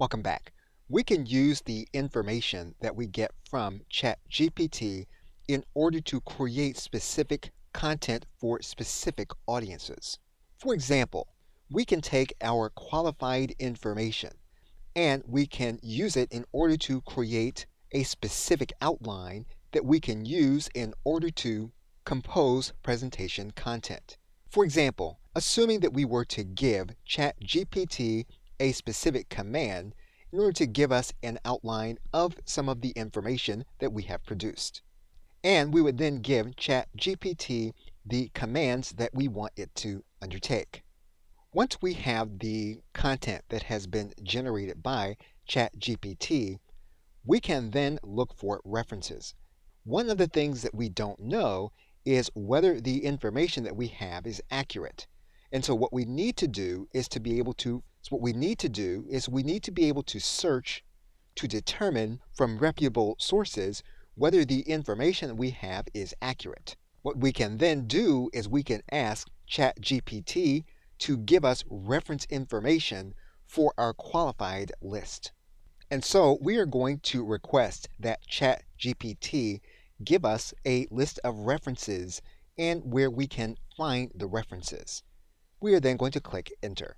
Welcome back. We can use the information that we get from ChatGPT in order to create specific content for specific audiences. For example, we can take our qualified information and we can use it in order to create a specific outline that we can use in order to compose presentation content. For example, assuming that we were to give ChatGPT a specific command in order to give us an outline of some of the information that we have produced. And we would then give ChatGPT the commands that we want it to undertake. Once we have the content that has been generated by ChatGPT, we can then look for references. One of the things that we don't know is whether the information that we have is accurate. And so what we need to do is we need to be able to search to determine from reputable sources whether the information that we have is accurate. What we can then do is we can ask ChatGPT to give us reference information for our qualified list. And so we are going to request that ChatGPT give us a list of references and where we can find the references. We are then going to click Enter.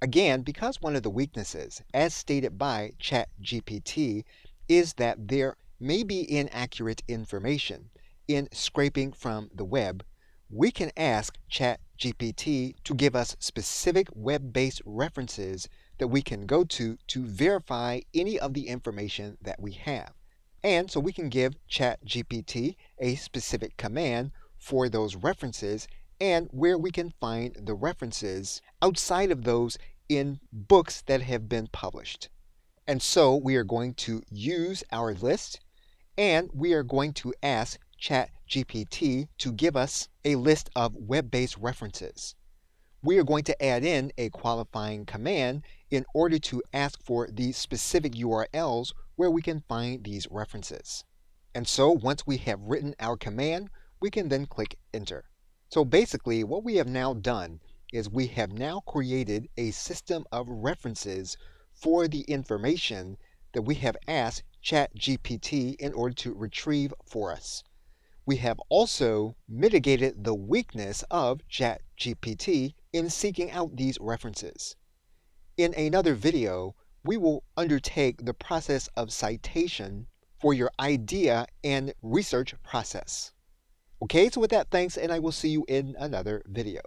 Again, because one of the weaknesses, as stated by ChatGPT, is that there may be inaccurate information in scraping from the web, we can ask ChatGPT to give us specific web-based references that we can go to verify any of the information that we have. And so we can give ChatGPT a specific command for those references and where we can find the references outside of those in books that have been published. And so we are going to use our list and we are going to ask ChatGPT to give us a list of web-based references. We are going to add in a qualifying command in order to ask for the specific URLs where we can find these references. And so once we have written our command, we can then click Enter. So basically what we have now done is we have now created a system of references for the information that we have asked ChatGPT in order to retrieve for us. We have also mitigated the weakness of ChatGPT in seeking out these references. In another video, we will undertake the process of citation for your idea and research process. Okay, so with that, thanks, and I will see you in another video.